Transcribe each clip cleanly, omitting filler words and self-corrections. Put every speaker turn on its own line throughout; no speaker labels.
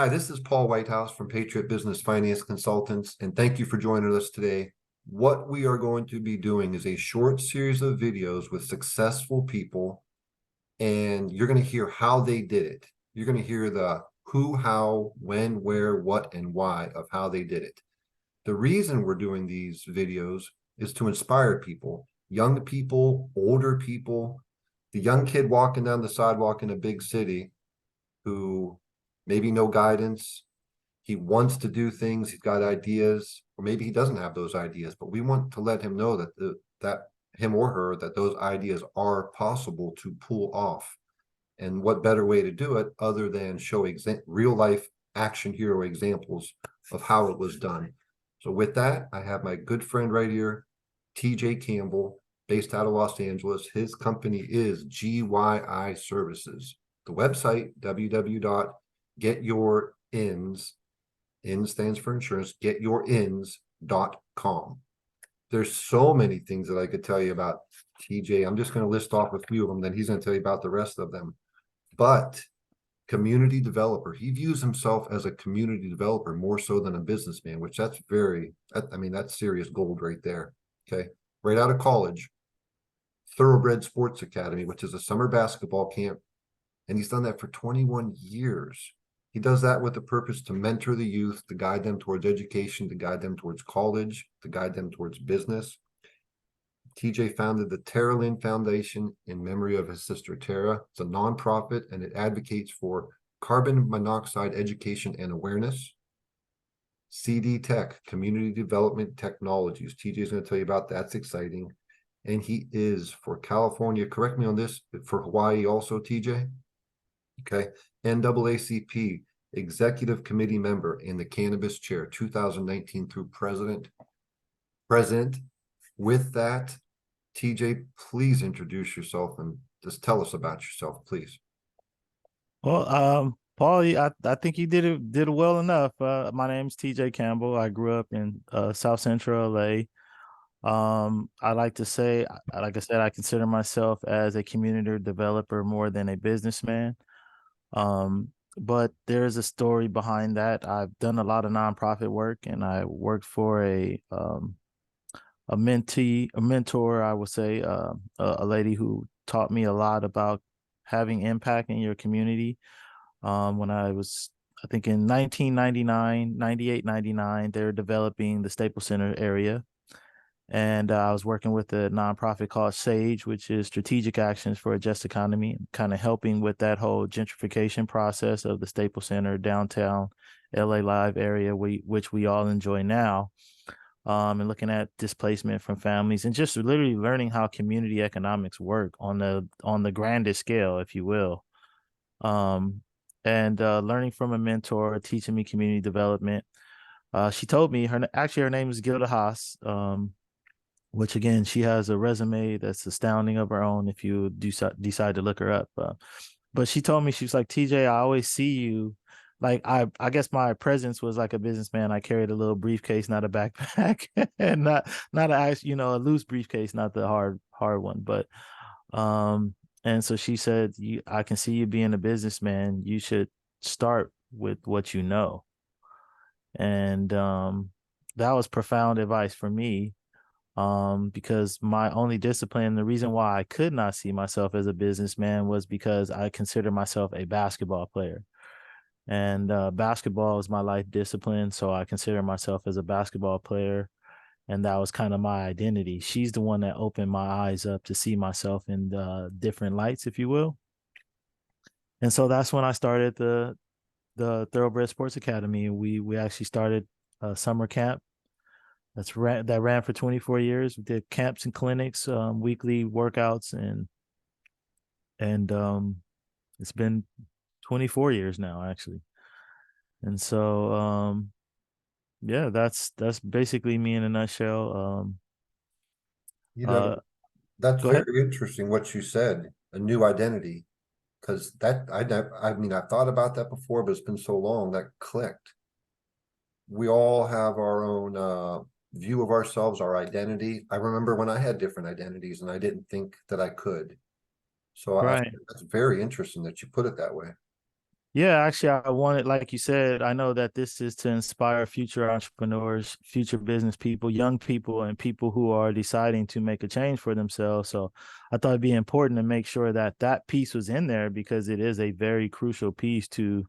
Hi, this is Paul Whitehouse from Patriot Business Finance Consultants, and thank you for joining us today. What we are going to be doing is a short series of videos with successful people, and you're going to hear how they did it. You're going to hear the who, how, when, where, what, and why of how they did it. The reason we're doing these videos is to inspire people, young people, older people, the young kid walking down the sidewalk in a big city who maybe no guidance. He wants to do things. He's got ideas, or maybe he doesn't have those ideas, but we want to let him know that him or her, that those ideas are possible to pull off. And what better way to do it other than show real life action hero examples of how it was done. So with that, I have my good friend right here, TJ Campbell, based out of Los Angeles. His company is GYI Services. The website, www.getyourins, IN stands for insurance, getyourins.com. There's so many things that I could tell you about TJ. I'm just going to list off a few of them, then he's going to tell you about the rest of them. But community developer, he views himself as a community developer more so than a businessman, which that's serious gold right there. Okay. Right out of college, Thoroughbred Sports Academy, which is a summer basketball camp. And he's done that for 21 years. He does that with the purpose to mentor the youth, to guide them towards education, to guide them towards college, to guide them towards business. TJ founded the Tara Lynn Foundation in memory of his sister Tara. It's a nonprofit and it advocates for carbon monoxide education and awareness. CD Tech, Community Development Technologies. TJ is going to tell you about that. That's exciting. And he is for California, correct me on this, for Hawaii also, TJ? Okay. NAACP, Executive Committee Member in the Cannabis Chair, 2019 through President. With that, TJ, please introduce yourself and just tell us about yourself, please.
Well, Paul, I think you did it well enough. My name's TJ Campbell. I grew up in South Central LA. I like to say, like I said, I consider myself as a community developer more than a businessman. But there's a story behind that. I've done a lot of nonprofit work, and I worked for a mentor, I would say, a lady who taught me a lot about having impact in your community. When I was, I think in 1999, 98, 99, they're developing the Staples Center area. And I was working with a nonprofit called SAGE, which is Strategic Actions for a Just Economy, kind of helping with that whole gentrification process of the Staples Center, downtown LA Live area, which we all enjoy now. And looking at displacement from families and just literally learning how community economics work on the grandest scale, if you will. And learning from a mentor, teaching me community development. She told me her name is Gilda Haas, which again, she has a resume that's astounding of her own if you decide to look her up. But she told me, she was like, TJ, I always see you. Like, I guess my presence was like a businessman. I carried a little briefcase, not a backpack, and not a loose briefcase, not the hard one. But and so she said, I can see you being a businessman. You should start with what you know. And that was profound advice for me, because my only discipline, the reason why I could not see myself as a businessman was because I consider myself a basketball player. And basketball is my life discipline. So I consider myself as a basketball player. And that was kind of my identity. She's the one that opened my eyes up to see myself in different lights, if you will. And so that's when I started the Thoroughbred Sports Academy. We actually started a summer camp that ran for 24 years. We did camps and clinics, weekly workouts, and it's been 24 years now, actually. And so yeah, that's basically me in a nutshell.
You know, that's
Go ahead.
very interesting what you said, a new identity, because I mean, I've thought about that before, but it's been so long that clicked. We all have our own view of ourselves, our identity. I remember when I had different identities and I didn't think that I could. So I
Right.
think that's very interesting that you put it that way.
Yeah, actually, I wanted, like you said, I know that this is to inspire future entrepreneurs, future business people, young people, and people who are deciding to make a change for themselves. So I thought it'd be important to make sure that that piece was in there because it is a very crucial piece to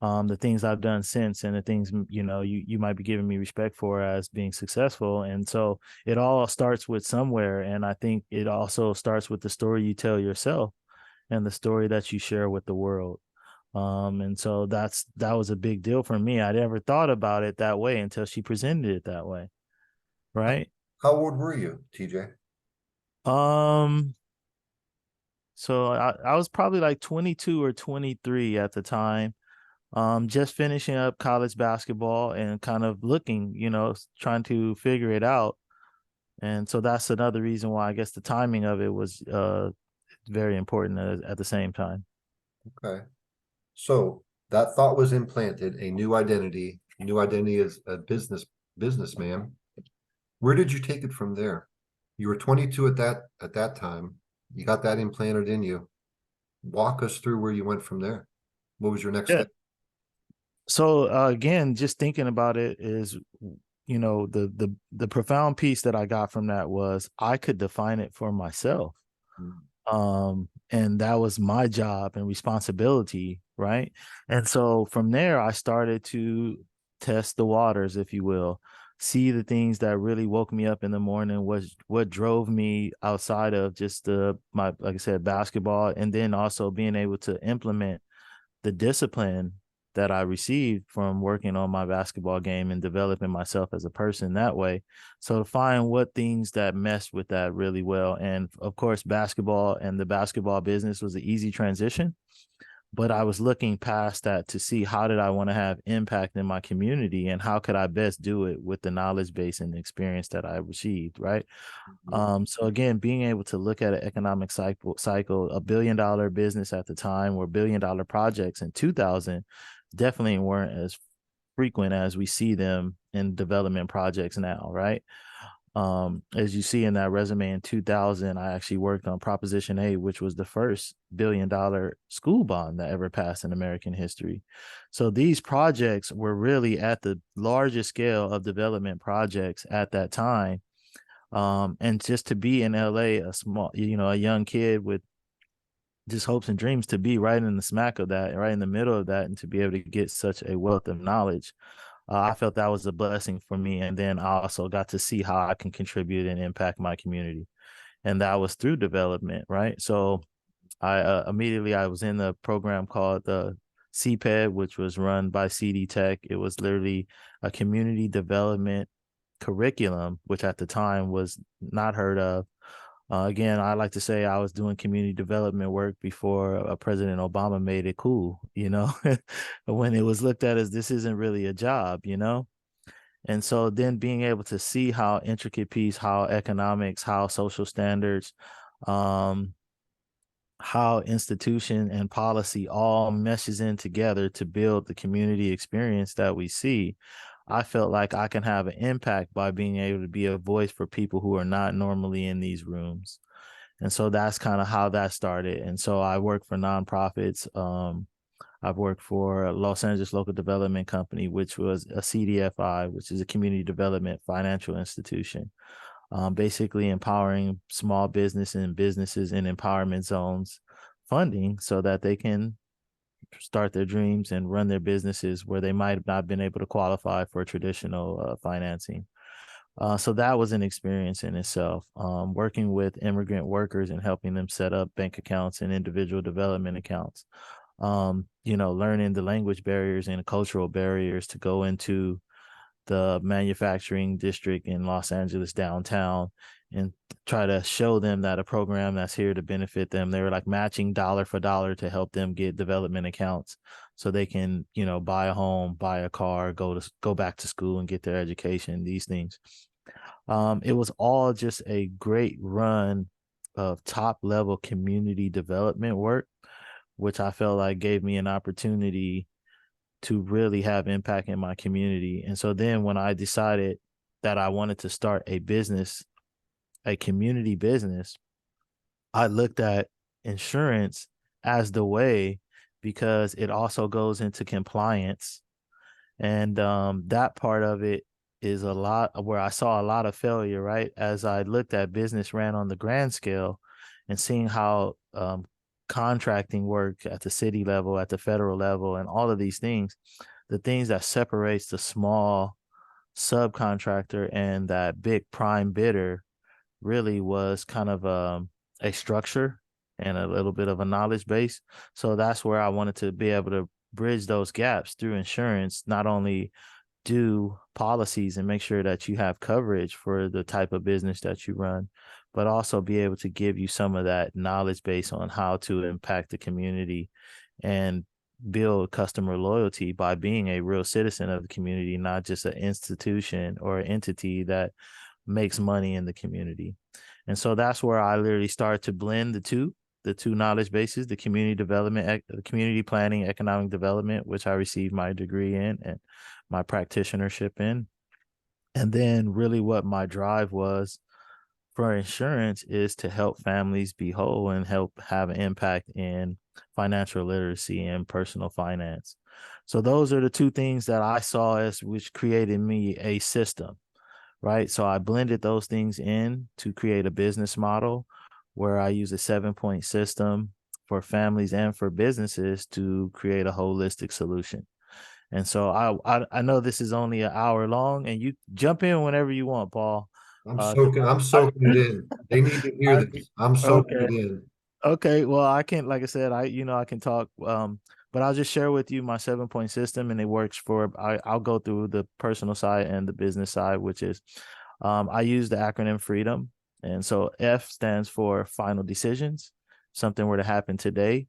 the things I've done since and the things, you might be giving me respect for as being successful. And so it all starts with somewhere. And I think it also starts with the story you tell yourself and the story that you share with the world. And so that was a big deal for me. I never thought about it that way until she presented it that way. Right.
How old were you, TJ?
Um, so I was probably like 22 or 23 at the time. Just finishing up college basketball and kind of looking, trying to figure it out. And so that's another reason why I guess the timing of it was very important at the same time.
Okay. So that thought was implanted, a new identity as a businessman. Where did you take it from there? You were 22 at that time. You got that implanted in you. Walk us through where you went from there. What was your next
Yeah.
step?
So again, just thinking about it is, the profound piece that I got from that was I could define it for myself.
Mm.
And that was my job and responsibility, right? And so from there I started to test the waters, if you will, see the things that really woke me up in the morning, was what drove me outside of just my, like I said, basketball, and then also being able to implement the discipline that I received from working on my basketball game and developing myself as a person that way. So to find what things that messed with that really well. And of course, basketball and the basketball business was an easy transition. But I was looking past that to see how did I want to have impact in my community and how could I best do it with the knowledge base and the experience that I received, right?
Mhm.
So again, being able to look at an economic cycle, $1 billion business at the time or $1 billion projects in 2000 definitely weren't as frequent as we see them in development projects now, right? As you see in that resume in 2000, I actually worked on Proposition 8, which was the first $1 billion school bond that ever passed in American history. So these projects were really at the largest scale of development projects at that time. And just to be in LA, a young kid with just hopes and dreams, to be right in the smack of that, right in the middle of that, and to be able to get such a wealth of knowledge, I felt that was a blessing for me. And then I also got to see how I can contribute and impact my community. And that was through development, right? So I was in the program called the CPED, which was run by CD Tech. It was literally a community development curriculum, which at the time was not heard of. Again, I like to say I was doing community development work before President Obama made it cool, when it was looked at as this isn't really a job. And so then being able to see how intricate piece, how economics, how social standards, um, how institution and policy all meshes in together to build the community experience that we see. I felt like I can have an impact by being able to be a voice for people who are not normally in these rooms. And so that's kind of how that started. And so I work for nonprofits. I've worked for Los Angeles Local Development Company, which was a CDFI, which is a community development financial institution, basically empowering small business and businesses in empowerment zones funding so that they can start their dreams and run their businesses where they might have not been able to qualify for traditional financing. So that was an experience in itself. Working with immigrant workers and helping them set up bank accounts and individual development accounts. Learning the language barriers and cultural barriers to go into the manufacturing district in Los Angeles downtown and try to show them that a program that's here to benefit them. They were like matching dollar for dollar to help them get development accounts so they can, buy a home, buy a car, go back to school and get their education, these things. It was all just a great run of top level community development work, which I felt like gave me an opportunity to really have impact in my community. And so then when I decided that I wanted to start a business, a community business, I looked at insurance as the way because it also goes into compliance. And that part of it is a lot where I saw a lot of failure, right? As I looked at business ran on the grand scale and seeing how contracting work at the city level, at the federal level, and all of these things, the things that separates the small subcontractor and that big prime bidder really was kind of a structure and a little bit of a knowledge base. So that's where I wanted to be able to bridge those gaps through insurance, not only do policies and make sure that you have coverage for the type of business that you run, but also be able to give you some of that knowledge base on how to impact the community and build customer loyalty by being a real citizen of the community, not just an institution or an entity that makes money in the community. And so that's where I literally started to blend the two knowledge bases, the community development, the community planning, economic development, which I received my degree in and my practitionership in. And then really what my drive was for insurance is to help families be whole and help have an impact in financial literacy and personal finance. So those are the two things that I saw as which created me a system, right? So I blended those things in to create a business model where I use a 7-point system for families and for businesses to create a holistic solution. And so I know this is only an hour long, and you jump in whenever you want, Paul.
I'm soaking it in. They need to hear
I,
this. I'm soaking
okay.
it in.
Okay, well, I can, like I said, I can talk, but I'll just share with you my 7-point system, and it works for. I'll go through the personal side and the business side, which is, I use the acronym FREEDOM, and so F stands for final decisions. Something were to happen today,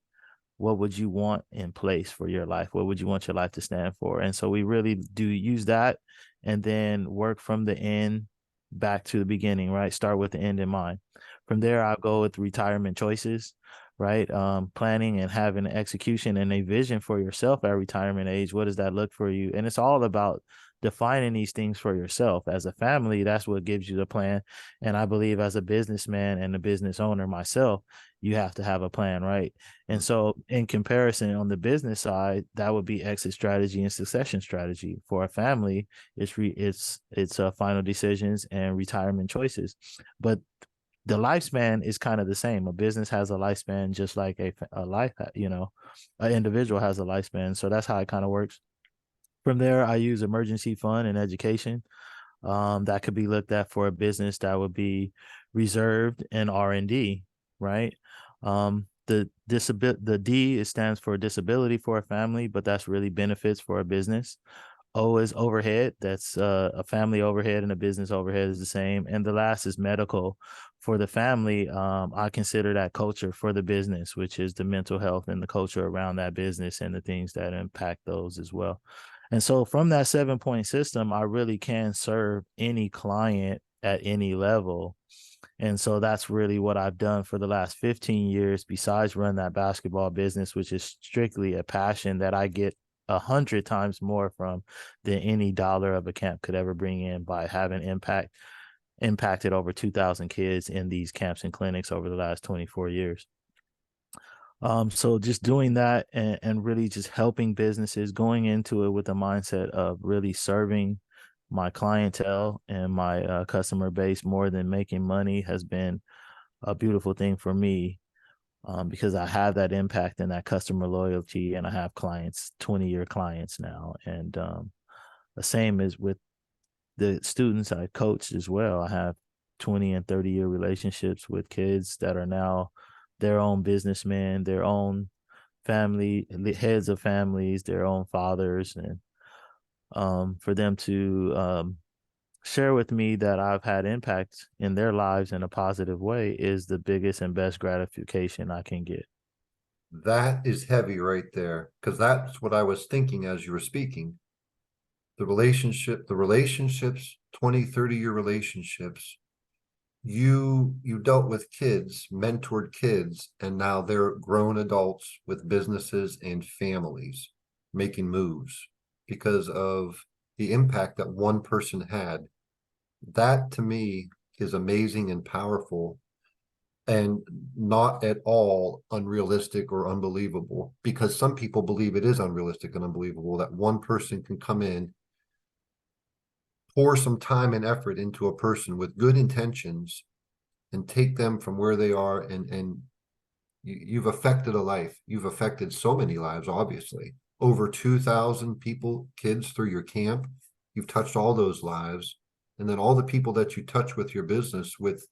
what would you want in place for your life? What would you want your life to stand for? And so we really do use that, and then work from the end back to the beginning, right? Start with the end in mind. From there, I'll go with retirement choices, right? Planning and having an execution and a vision for yourself at retirement age. What does that look for you? And it's all about defining these things for yourself. As a family, that's what gives you the plan. And I believe as a businessman and a business owner myself, you have to have a plan, right? And so in comparison on the business side, that would be exit strategy and succession strategy. For a family, it's final decisions and retirement choices. But the lifespan is kind of the same. A business has a lifespan just like a life, an individual has a lifespan. So that's how it kind of works. From there, I use emergency fund and education. That could be looked at for a business that would be reserved in R&D, right? The D, it stands for disability for a family, but that's really benefits for a business. O is overhead. That's a family overhead and a business overhead is the same. And the last is medical for the family. I consider that culture for the business, which is the mental health and the culture around that business and the things that impact those as well. And so from that 7-point system, I really can serve any client at any level. And so that's really what I've done for the last 15 years, besides run that basketball business, which is strictly a passion that I get 100 times more from than any dollar of a camp could ever bring in by having impacted over 2,000 kids in these camps and clinics over the last 24 years. So just doing that and really just helping businesses, going into it with the mindset of really serving my clientele and my customer base more than making money has been a beautiful thing for me, because I have that impact and that customer loyalty, and I have clients, 20-year clients now. And the same is with the students I coached as well. I have 20 and 30-year relationships with kids that are now their own businessmen, their own family, heads of families, their own fathers. And for them to share with me that I've had impact in their lives in a positive way is the biggest and best gratification I can get.
That is heavy right there, because that's what I was thinking as you were speaking. The relationships, 20, 30-year relationships, you dealt with kids, mentored kids, and now they're grown adults with businesses and families making moves because of the impact that one person had. That to me is amazing and powerful. and not at all unrealistic or unbelievable, because some people believe it is unrealistic and unbelievable that one person can come in, pour some time and effort into a person with good intentions, and take them from where they are, and you've affected a life. You've affected so many lives, obviously. Over 2,000 people, kids through your camp. You've touched all those lives. And then all the people that you touch with your business with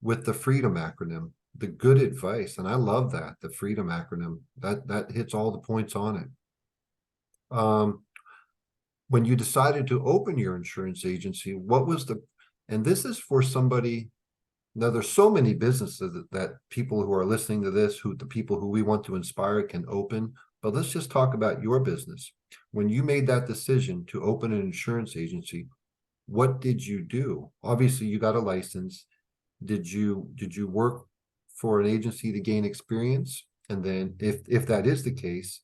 the freedom acronym, the good advice. And I love that, the freedom acronym. That hits all the points on it. When you decided to open your insurance agency, what was and this is for somebody. Now, there's so many businesses that people who are listening to this, the people who we want to inspire can open, but let's just talk about your business. When you made that decision to open an insurance agency, what did you do? Obviously, you got a license. Did you work for an agency to gain experience? And then if that is the case,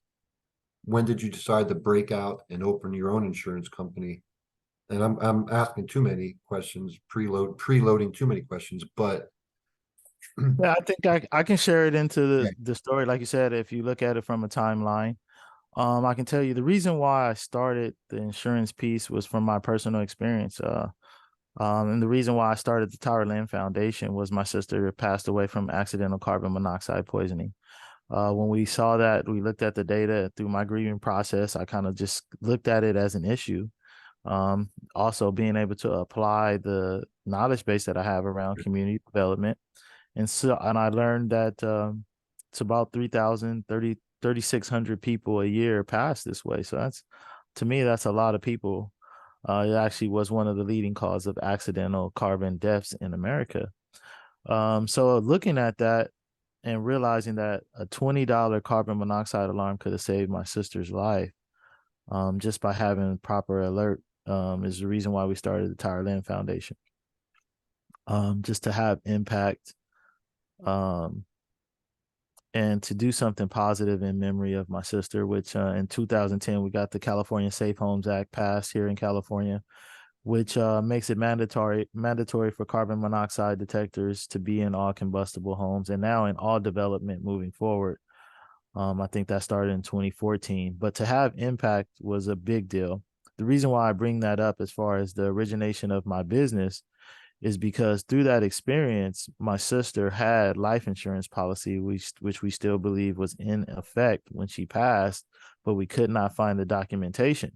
when did you decide to break out and open your own insurance company? And I'm asking too many questions, preloading too many questions, but
Yeah, I think I can share it into
yeah.
the story. Like you said, if you look at it from a timeline, I can tell you the reason why I started the insurance piece was from my personal experience. And the reason why I started the Tower Land Foundation was my sister passed away from accidental carbon monoxide poisoning. When we saw that, we looked at the data through my grieving process. I kind of just looked at it as an issue. Also being able to apply the knowledge base that I have around community development. And I learned that it's about 3,600 people a year pass this way. So to me, that's a lot of people. It actually was one of the leading cause of accidental carbon deaths in America. So looking at that and realizing that a $20 carbon monoxide alarm could have saved my sister's life, just by having proper alert, is the reason why we started the Tower Land Foundation. Just to have impact, um, and to do something positive in memory of my sister, which in 2010, we got the California Safe Homes Act passed here in California, which makes it mandatory for carbon monoxide detectors to be in all combustible homes and now in all development moving forward. I think that started in 2014, but to have impact was a big deal. The reason why I bring that up as far as the origination of my business is because through that experience, my sister had life insurance policy, which we still believe was in effect when she passed, but we could not find the documentation.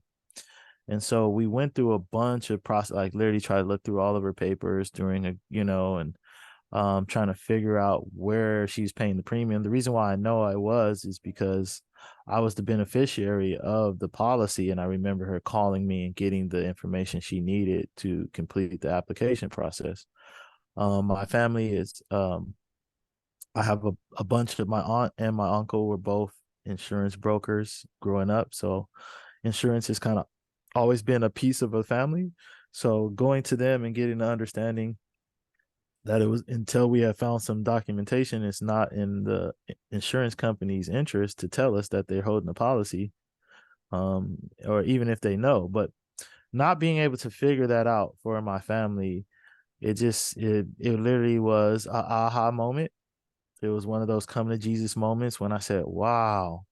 And so we went through a bunch of process, like literally tried to look through all of her papers during and trying to figure out where she's paying the premium. The reason why I know I was is because I was the beneficiary of the policy, and I remember her calling me and getting the information she needed to complete the application process. My family is I have a bunch of my aunt and my uncle were both insurance brokers growing up, so insurance has kind of always been a piece of a family. So going to them and getting the understanding that it was until we have found some documentation, it's not in the insurance company's interest to tell us that they're holding a policy, or even if they know. But not being able to figure that out for my family, it literally was a aha moment. It was one of those come to Jesus moments when I said, wow,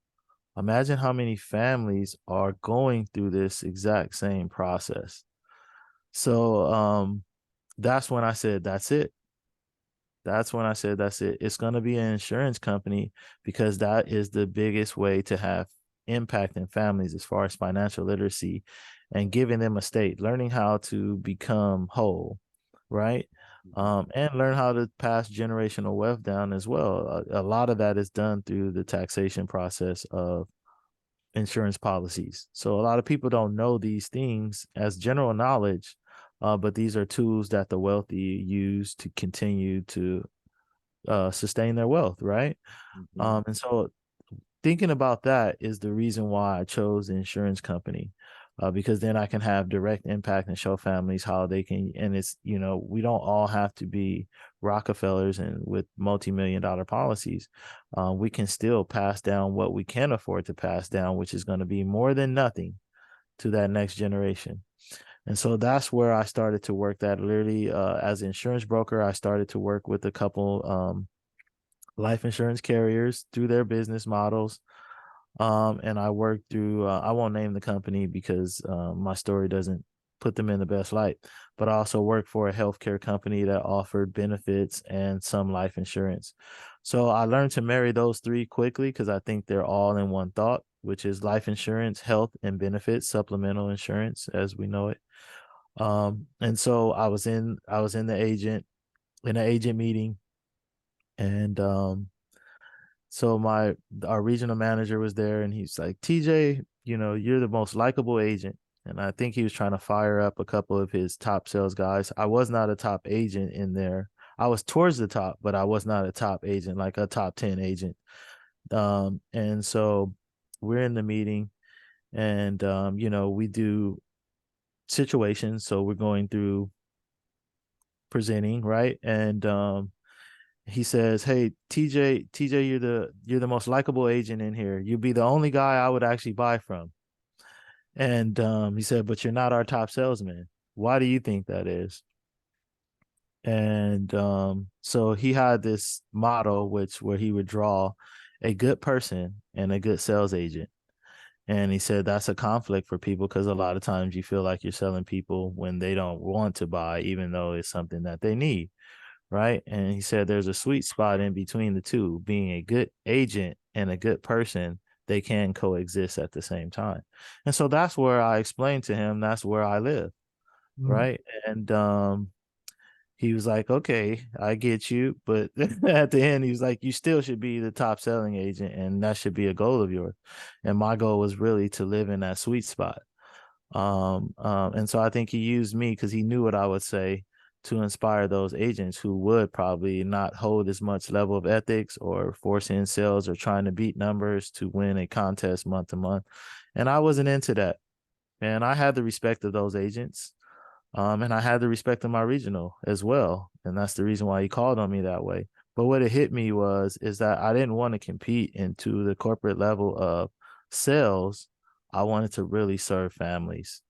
imagine how many families are going through this exact same process. So that's when I said, that's it. That's when I said, that's it. It's going to be an insurance company, because that is the biggest way to have impact in families as far as financial literacy and giving them a state, learning how to become whole, right? And learn how to pass generational wealth down as well. A lot of that is done through the taxation process of insurance policies. So a lot of people don't know these things as general knowledge, but these are tools that the wealthy use to continue to sustain their wealth, right? And so thinking about that is the reason why I chose the insurance company, because then I can have direct impact and show families how they can. And it's, we don't all have to be Rockefellers and with multi-million-dollar policies. We can still pass down what we can afford to pass down, which is going to be more than nothing to that next generation. And so that's where I started to work that literally as an insurance broker. I started to work with a couple life insurance carriers through their business models. And I worked through, I won't name the company because my story doesn't put them in the best light, but I also worked for a healthcare company that offered benefits and some life insurance. So I learned to marry those three quickly because I think they're all in one thought, which is life insurance, health, and benefits, supplemental insurance as we know it. And so I was in the agent meeting, and so our regional manager was there, and he's like, TJ, you're the most likable agent. And I think he was trying to fire up a couple of his top sales guys. I was not a top agent in there. I was towards the top, but I was not a top agent, like a top 10 agent. And so we're in the meeting, and we do situations. So we're going through presenting, right? And he says, "Hey, TJ, you're the most likable agent in here. You'd be the only guy I would actually buy from." And he said, "But you're not our top salesman. Why do you think that is?" And so he had this model, where he would draw a good person and a good sales agent. And he said that's a conflict for people because a lot of times you feel like you're selling people when they don't want to buy, even though it's something that they need. Right. And he said there's a sweet spot in between the two. Being a good agent and a good person, they can coexist at the same time. And so that's where I explained to him that's where I live.
Mm.
Right. And he was like, okay, I get you. But at the end, he was like, you still should be the top selling agent, and that should be a goal of yours. And my goal was really to live in that sweet spot. And so I think he used me because he knew what I would say to inspire those agents who would probably not hold as much level of ethics or force in sales or trying to beat numbers to win a contest month to month. And I wasn't into that. And I had the respect of those agents. And I had the respect of my regional as well. And that's the reason why he called on me that way. But what it hit me is that I didn't want to compete into the corporate level of sales. I wanted to really serve families.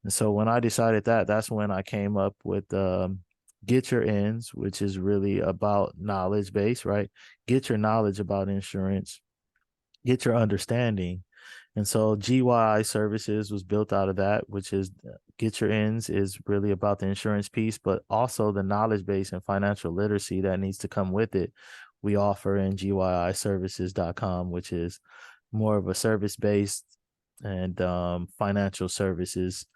And so when I decided that's when I came up with Get Your Ends, which is really about knowledge base, right? Get your knowledge about insurance, get your understanding. And so GYI services was built out of that, which is Get Your Ends is really about the insurance piece, but also the knowledge base and financial literacy that needs to come with it. We offer in GYIservices.com, which is more of a service based and financial services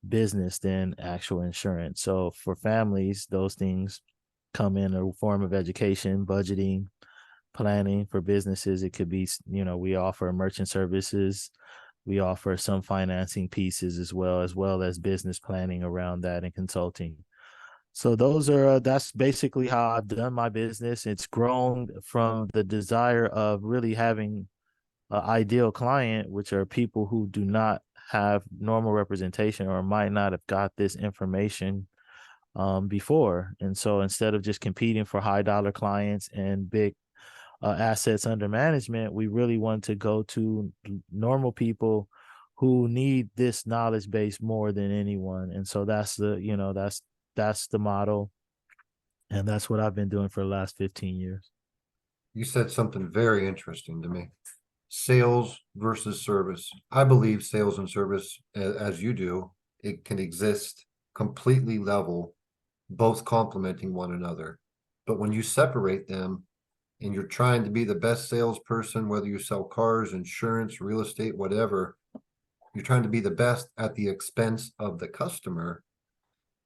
business than actual insurance. So for families, those things come in a form of education, budgeting, planning. For businesses, it could be, we offer merchant services. We offer some financing pieces as well as business planning around that and consulting. So that's basically how I've done my business. It's grown from the desire of really having an ideal client, which are people who do not have normal representation or might not have got this information before. And so instead of just competing for high dollar clients and big assets under management, we really want to go to normal people who need this knowledge base more than anyone. And so that's the model. And that's what I've been doing for the last 15 years.
You said something very interesting to me. Sales versus service. I believe sales and service, as you do, it can exist completely level, both complementing one another. But when you separate them and you're trying to be the best salesperson, whether you sell cars, insurance, real estate, whatever, you're trying to be the best at the expense of the customer.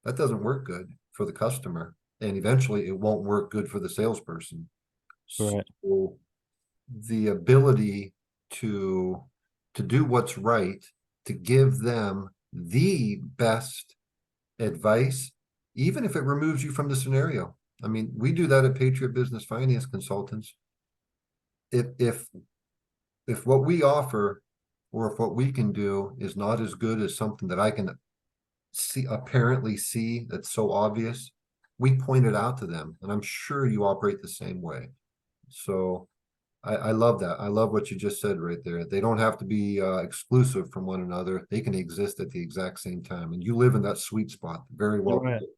That doesn't work good for the customer. And eventually it won't work good for the salesperson.
Right.
So the ability to do what's right, to give them the best advice, even if it removes you from the scenario. I mean, we do that at Patriot Business Finance Consultants. If what we offer or if what we can do is not as good as something that I can apparently see that's so obvious, we point it out to them. And I'm sure you operate the same way. So I love that. I love what you just said right there. They don't have to be exclusive from one another. They can exist at the exact same time. And you live in that sweet spot. Very
You're
well
right.
put.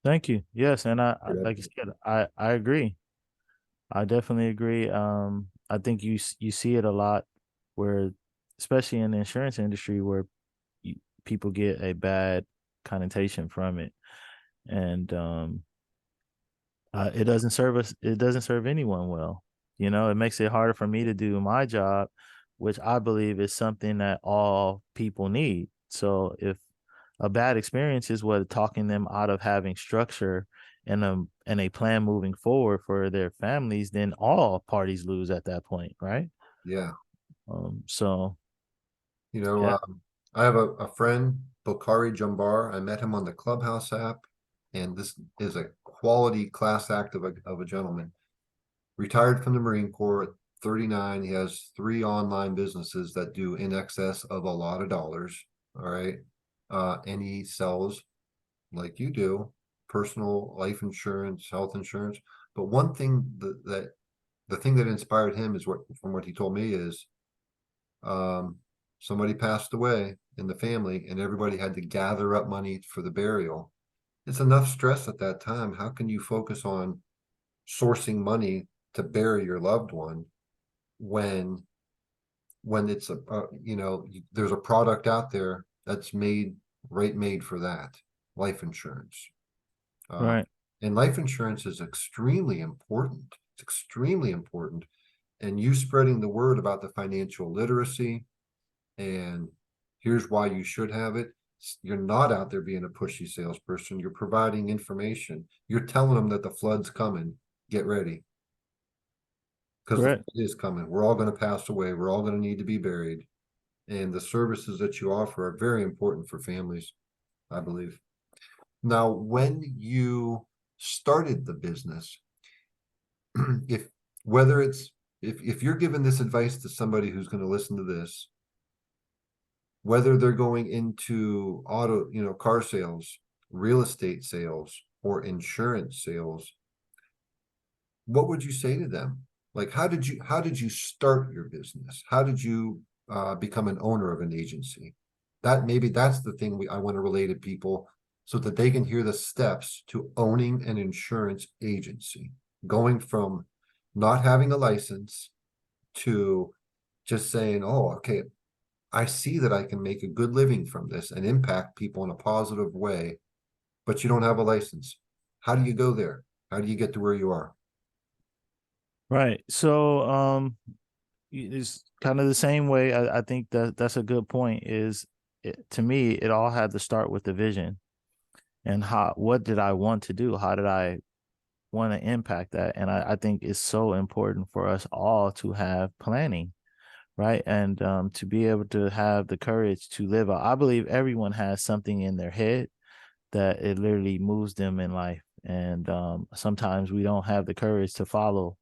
Thank you. Yes, and
Good
like you
effort.
said, I agree. I definitely agree. I think you see it a lot where, especially in the insurance industry, where people get a bad connotation from it, and it doesn't serve us. It doesn't serve anyone well. You know, it makes it harder for me to do my job, which I believe is something that all people need. So if a bad experience is what talking them out of having structure and a plan moving forward for their families, then all parties lose at that point, right?
Yeah.
So
You know,
yeah,
I have a friend, Bokhari Jambar. I met him on the Clubhouse app, and this is a quality class act of a gentleman. Retired from the Marine Corps at 39. He has 3 online businesses that do in excess of a lot of dollars. All right. And he sells, like you do, personal life insurance, health insurance. But one thing that the thing that inspired him is what from what he told me is um somebody passed away in the family and everybody had to gather up money for the burial. It's enough stress at that time. How can you focus on sourcing money to bury your loved one when it's there's a product out there that's made for that life insurance. uh,
right,
and life insurance is extremely important. It's extremely important. And you spreading the word about the financial literacy and here's why you should have it. You're not out there being a pushy salesperson. You're providing information. You're telling them that the flood's coming. Get ready because the
correct.
flood is coming. We're all going to pass away. We're all going to need to be buried. And the services that you offer are very important for families, I believe. Now, when you started the business, if whether it's if you're giving this advice to somebody who's going to listen to this, whether they're going into car sales, real estate sales, or insurance sales, what would you say to them? Like, how did you start your business? How did you become an owner of an agency? Maybe that's the thing I want to relay to people so that they can hear the steps to owning an insurance agency, going from not having a license to just saying, oh, okay, I see that I can make a good living from this and impact people in a positive way, but you don't have a license. How do you go there? How do you get to where you are?
Right. So it's kind of the same way. I think that that's a good point. To me, it all had to start with the vision and what did I want to do? How did I want to impact that? And I think it's so important for us all to have planning, right? And to be able to have the courage to live out. I believe everyone has something in their head that it literally moves them in life. And sometimes we don't have the courage to follow,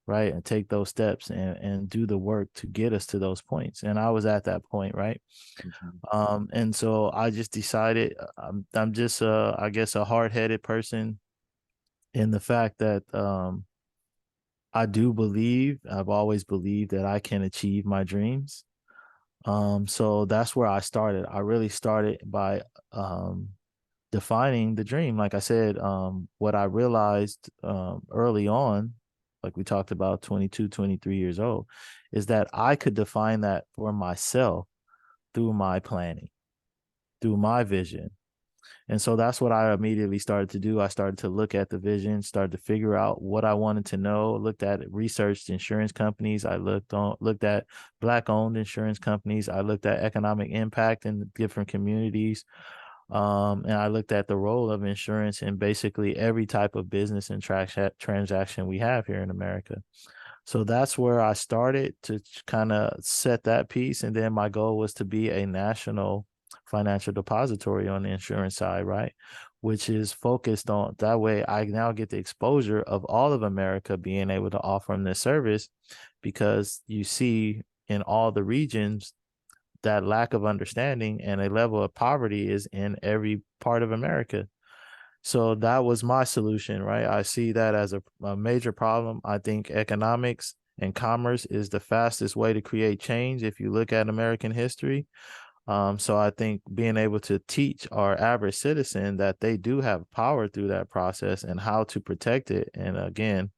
right? And take those steps and do the work to get us to those points. And I was at that point, right?
Mhm.
And so I just decided I'm just I guess a hard-headed person in the fact that I've always believed that I can achieve my dreams. So that's where I started. I really started by um defining the dream. Like I said, what I realized early on, like we talked about 22, 23 years old, is that I could define that for myself through my planning, through my vision. And so that's what I immediately started to do. I started to look at the vision, started to figure out what I wanted to know, looked at researched insurance companies. I looked at Black owned insurance companies. I looked at economic impact in different communities. And I looked at the role of insurance in basically every type of business and transaction we have here in America. So that's where I started to kind of set that piece. And then my goal was to be a national financial depository on the insurance side, right? Which is focused on that way. I now get the exposure of all of America being able to offer them this service because you see in all the regions that lack of understanding and a level of poverty is in every part of America. So that was my solution, right? I see that as a major problem. I think economics and commerce is the fastest way to create change if you look at American history. So I think being able to teach our average citizen that they do have power through that process and how to protect it, and again,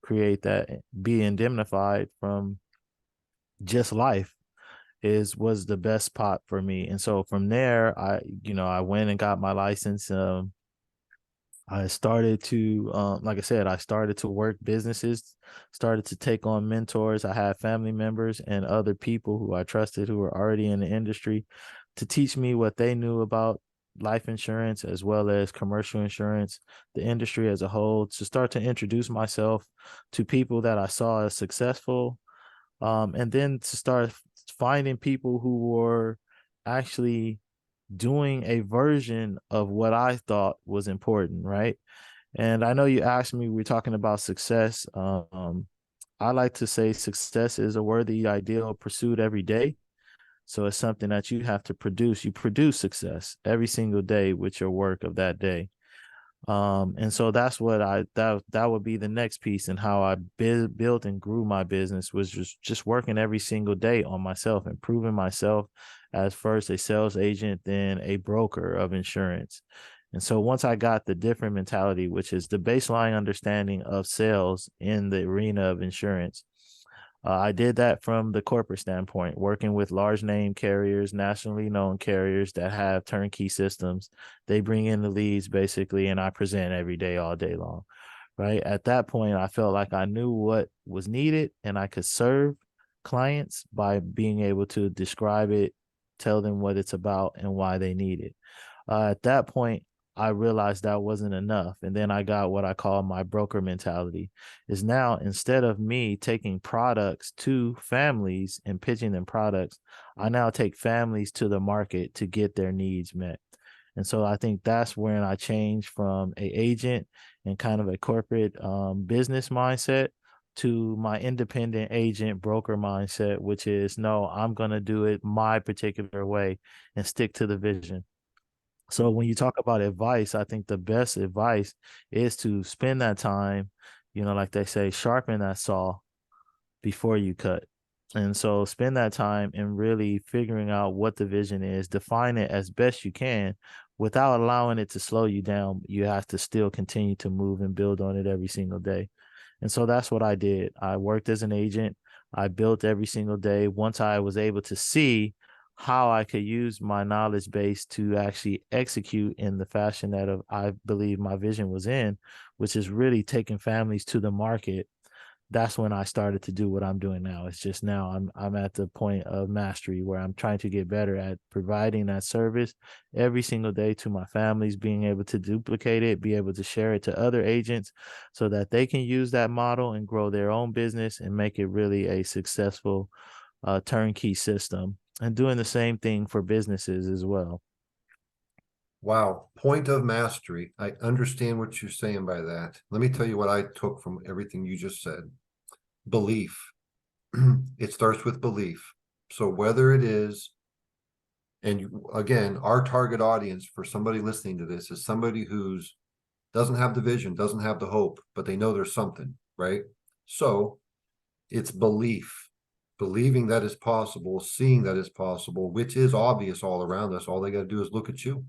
create that, be indemnified from just life, was the best spot for me. And so from there, I went and got my license. I started to, like I said, I started to work businesses, started to take on mentors. I had family members and other people who I trusted who were already in the industry to teach me what they knew about life insurance as well as commercial insurance, the industry as a whole, to start to introduce myself to people that I saw as successful. And then to start finding people who were actually doing a version of what I thought was important, right? And I know you asked me, we're talking about success. I like to say success is a worthy ideal pursued every day. So it's something that you have to produce. You produce success every single day with your work of that day. And so that's what that would be the next piece, and how I built and grew my business was just working every single day on myself, improving myself as first a sales agent, then a broker of insurance. And so once I got the different mentality, which is the baseline understanding of sales in the arena of insurance, I did that from the corporate standpoint, working with large name carriers, nationally known carriers that have turnkey systems. They bring in the leads basically, and I present every day, all day long. Right. At that point, I felt like I knew what was needed and I could serve clients by being able to describe it, tell them what it's about and why they need it. At that point, I realized that wasn't enough. And then I got what I call my broker mentality. Is now, instead of me taking products to families and pitching them products, I now take families to the market to get their needs met. And so I think that's when I changed from a agent and kind of a corporate business mindset to my independent agent broker mindset, which is, no, I'm going to do it my particular way and stick to the vision. So when you talk about advice, I think the best advice is to spend that time, like they say, sharpen that saw before you cut. And so spend that time in really figuring out what the vision is, define it as best you can without allowing it to slow you down. You have to still continue to move and build on it every single day. And so that's what I did. I worked as an agent. I built every single day. Once I was able to see how I could use my knowledge base to actually execute in the fashion that I believe my vision was in, which is really taking families to the market, that's when I started to do what I'm doing now. It's just now I'm at the point of mastery where I'm trying to get better at providing that service every single day to my families, being able to duplicate it, be able to share it to other agents so that they can use that model and grow their own business and make it really a successful turnkey system, and doing the same thing for businesses as well.
Wow. Point of mastery. I understand what you're saying by that. Let me tell you what I took from everything you just said. Belief. It starts with belief. So whether it is, and again, our target audience for somebody listening to this is somebody who's doesn't have the vision, doesn't have the hope, but they know there's something, right? So it's belief. Believing that is possible, seeing that is possible, which is obvious all around us. All they got to do is look at you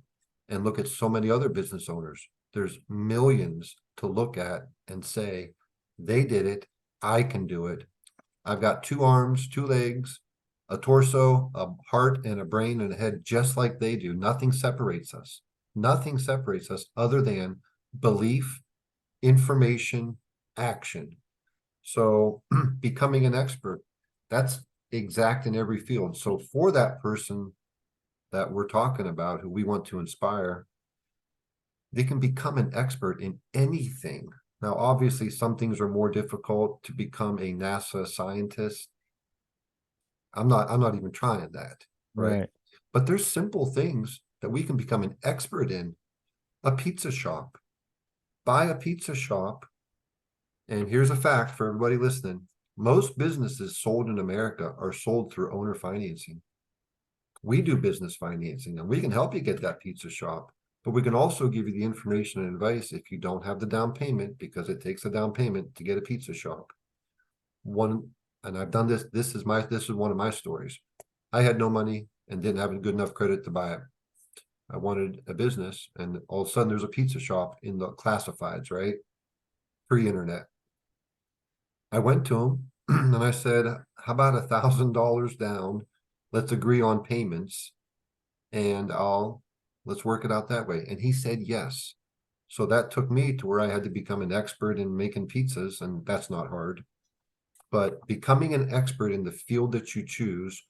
and look at so many other business owners. There's millions to look at and say, they did it. I can do it. I've got 2 arms, 2 legs, a torso, a heart, and a brain and a head, just like they do. Nothing separates us. Nothing separates us other than belief, information, action. So becoming an expert, that's exact in every field. So for that person that we're talking about, who we want to inspire, they can become an expert in anything. Now, obviously, some things are more difficult. To become a NASA scientist, I'm not even trying that, right? But there's simple things that we can become an expert in. A pizza shop. Buy a pizza shop. And here's a fact for everybody listening. Most businesses sold in America are sold through owner financing. We do business financing, and we can help you get that pizza shop, but we can also give you the information and advice if you don't have the down payment, because it takes a down payment to get a pizza shop. And I've done this. This is one of my stories. I had no money and didn't have good enough credit to buy it. I wanted a business, and all of a sudden there's a pizza shop in the classifieds, right? Pre-internet. I went to him and I said, how about $1,000 down? Let's agree on payments and let's work it out that way. And he said yes. So that took me to where I had to become an expert in making pizzas, and that's not hard. But becoming an expert in the field that you choose,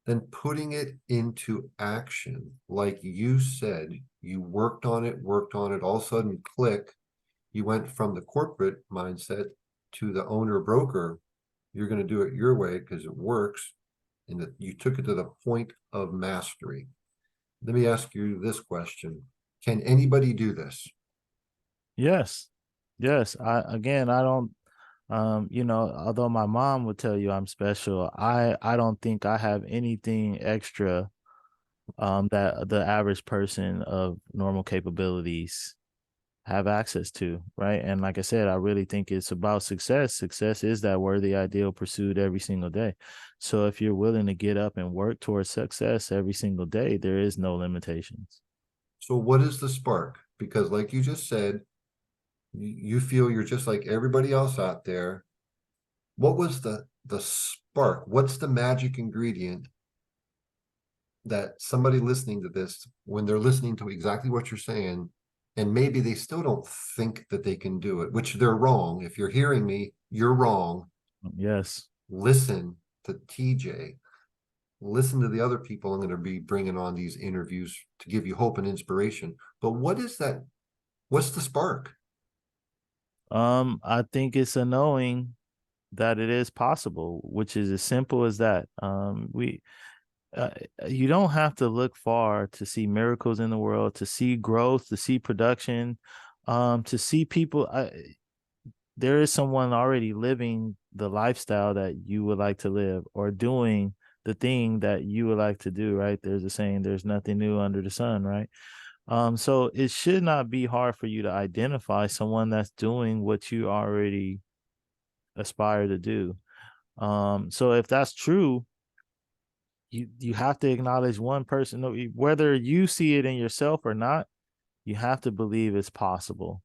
then putting it into action, like you said, you worked on it, all of a sudden click, you went from the corporate mindset to the owner broker. You're going to do it your way because it works, and that you took it to the point of mastery. Let me ask you this question. Can anybody do this?
Yes. Yes. I don't, you know, although my mom would tell you I'm special, I don't think I have anything extra that the average person of normal capabilities have access to, right? And like I said, I really think it's about success. Success is that worthy ideal pursued every single day. So if you're willing to get up and work towards success every single day, there is no limitations.
So what is the spark? Because like you just said, you feel you're just like everybody else out there. What was the spark? What's the magic ingredient that somebody listening to this, when they're listening to exactly what you're saying, and maybe they still don't think that they can do it, which they're wrong. If you're hearing me, you're wrong.
Yes.
Listen to TJ. Listen to the other people I'm going to be bringing on these interviews to give you hope and inspiration. But what is that? What's the spark?
I think it's a knowing that it is possible, which is as simple as that. Uh, you don't have to look far to see miracles in the world, to see growth, to see production, to see people. There is someone already living the lifestyle that you would like to live, or doing the thing that you would like to do, right? There's a saying, there's nothing new under the sun, right? So it should not be hard for you to identify someone that's doing what you already aspire to do. So if that's true, you have to acknowledge one person, whether you see it in yourself or not. You have to believe it's possible,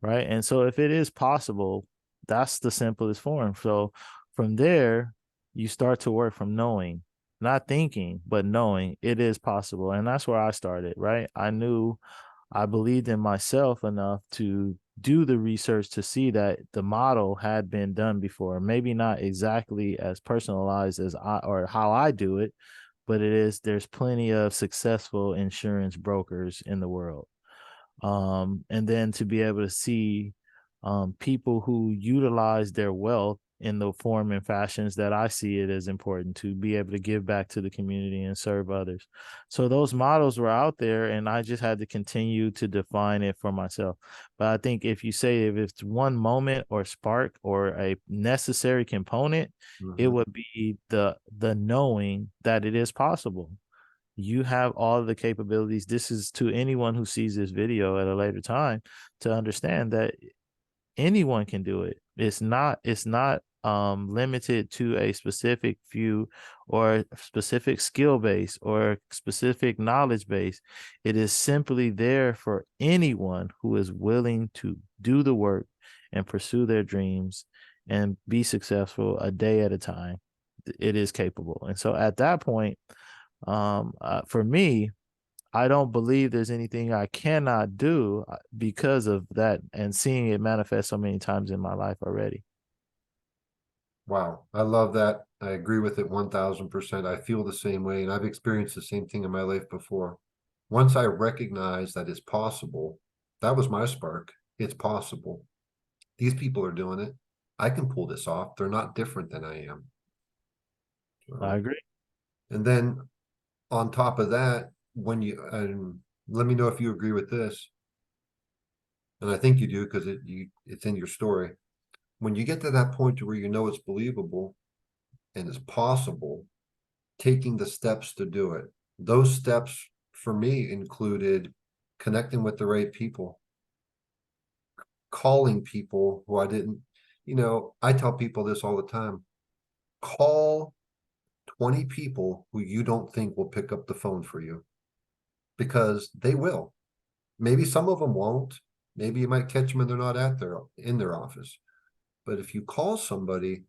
right? And so if it is possible, that's the simplest form. So from there, you start to work from knowing, not thinking, but knowing it is possible. And that's where I started, right? I believed in myself enough to do the research to see that the model had been done before. Maybe not exactly as personalized as I or how I do it, but there's plenty of successful insurance brokers in the world. And then to be able to see people who utilize their wealth in the form and fashions that I see it as important to be able to give back to the community and serve others. So those models were out there, and I just had to continue to define it for myself. But I think if you say if it's one moment or spark or a necessary component, it would be the knowing that it is possible. You have all of the capabilities. This is to anyone who sees this video at a later time to understand that anyone can do it. It's not limited to a specific few or specific skill base or specific knowledge base. It is simply there for anyone who is willing to do the work and pursue their dreams and be successful a day at a time. It is capable. And so at that point, for me, I don't believe there's anything I cannot do because of that and seeing it manifest so many times in my life already.
Wow, I love that. I agree with it 1000%. I feel the same way, and I've experienced the same thing in my life before. Once I recognize that it's possible, that was my spark. It's possible. These people are doing it. I can pull this off. They're not different than I am.
I
So,
agree.
and then on top of that, when you and let me know if you agree with this, and I think you do because it's in your story. When you get to that point to where you know it's believable and it's possible, taking the steps to do it. Those steps for me included connecting with the right people, calling people who I didn't, I tell people this all the time. Call 20 people who you don't think will pick up the phone for you, because they will. Maybe some of them won't. Maybe you might catch them and they're not in their office. But if you call somebody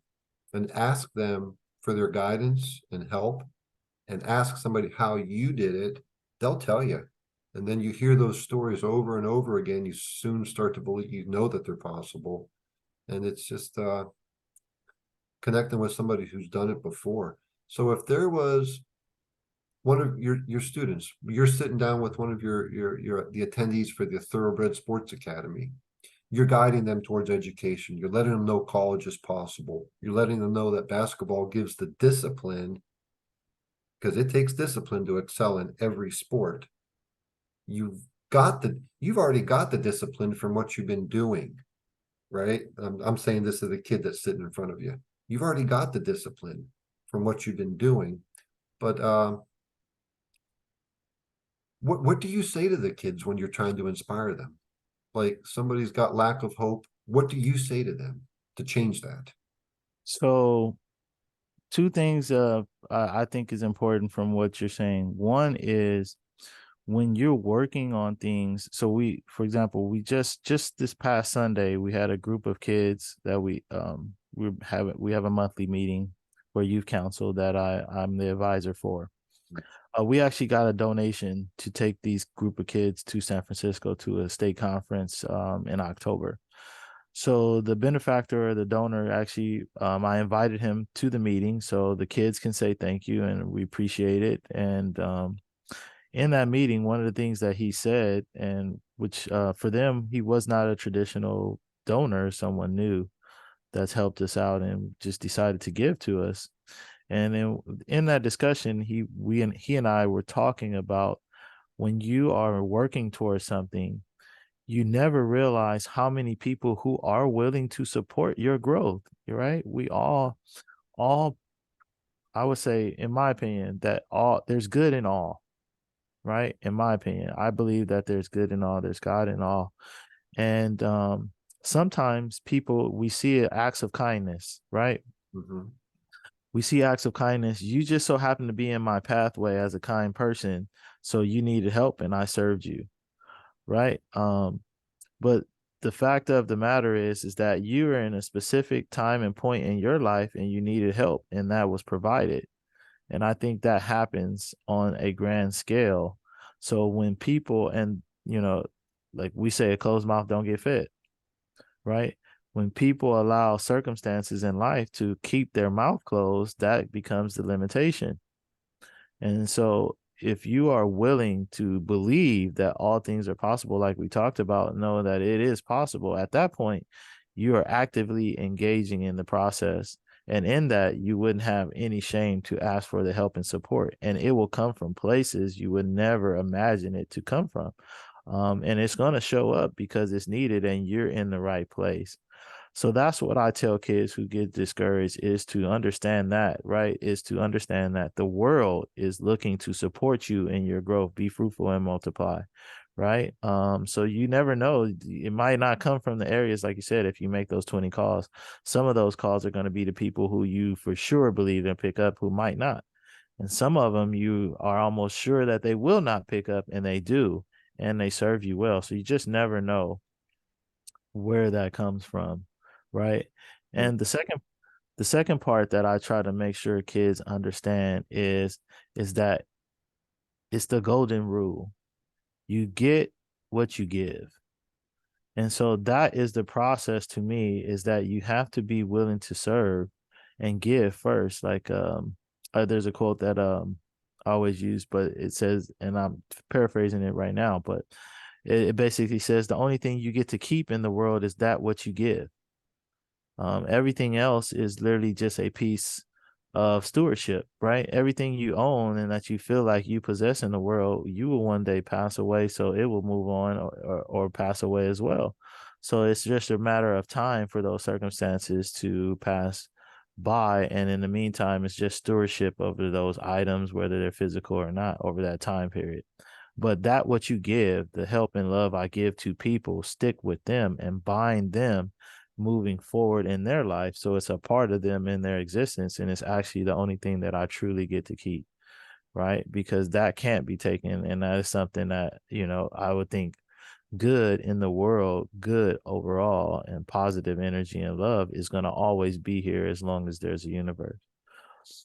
and ask them for their guidance and help, and ask somebody how you did it, they'll tell you. And then you hear those stories over and over again. You soon start to believe, that they're possible. And it's just connecting with somebody who's done it before. So if there was one of your students, you're sitting down with one of the attendees for the Thoroughbred Sports Academy, you're guiding them towards education. You're letting them know college is possible. You're letting them know that basketball gives the discipline, because it takes discipline to excel in every sport. You've already got the discipline from what you've been doing, right? I'm saying this to the kid that's sitting in front of you. You've already got the discipline from what you've been doing. But what do you say to the kids when you're trying to inspire them? Like, somebody's got lack of hope. What do you say to them to change that?
So two things I think is important from what you're saying. One is when you're working on things. So for example, we just this past Sunday, we had a group of kids that we have a monthly meeting for youth council that I'm the advisor for. We actually got a donation to take these group of kids to San Francisco to a state conference in October. So the benefactor or the donor actually, I invited him to the meeting so the kids can say thank you and we appreciate it. And in that meeting, one of the things that he said, and which for them, he was not a traditional donor, someone new that's helped us out and just decided to give to us. And then in that discussion, he and I were talking about when you are working towards something, you never realize how many people who are willing to support your growth. Right? We all, I would say, in my opinion, that there's good in all. Right? In my opinion, I believe that there's good in all, there's God in all. And sometimes we see acts of kindness, right?
Mm-hmm.
We see acts of kindness. You just so happen to be in my pathway as a kind person, so you needed help and I served you, right? But the fact of the matter is that you are in a specific time and point in your life and you needed help and that was provided. And I think that happens on a grand scale. So when people, and like we say, a closed mouth don't get fed, right? When people allow circumstances in life to keep their mouth closed, that becomes the limitation. And so if you are willing to believe that all things are possible, like we talked about, know that it is possible, at that point, you are actively engaging in the process. And in that, you wouldn't have any shame to ask for the help and support. And it will come from places you would never imagine it to come from. And it's going to show up because it's needed and you're in the right place. So that's what I tell kids who get discouraged, is to understand that, right? Is to understand that the world is looking to support you in your growth. Be fruitful and multiply, right? So you never know. It might not come from the areas, like you said, if you make those 20 calls. Some of those calls are going to be the people who you for sure believe in pick up, who might not. And some of them you are almost sure that they will not pick up, and they do, and they serve you well. So you just never know where that comes from, right? And the second part that I try to make sure kids understand is that it's the golden rule. You get what you give. And so that is the process to me, is that you have to be willing to serve and give first. Like there's a quote that I always use, but it says, and I'm paraphrasing it right now, but it basically says the only thing you get to keep in the world is that what you give. Everything else is literally just a piece of stewardship, right? Everything you own and that you feel like you possess in the world, you will one day pass away, so it will move on or pass away as well. So it's just a matter of time for those circumstances to pass by. And in the meantime, it's just stewardship over those items, whether they're physical or not, over that time period. But that what you give, the help and love I give to people, stick with them and bind them moving forward in their life. So it's a part of them in their existence. And it's actually the only thing that I truly get to keep. Right. Because that can't be taken. And that is something that, I would think good in the world, good overall, and positive energy and love is going to always be here as long as there's a universe.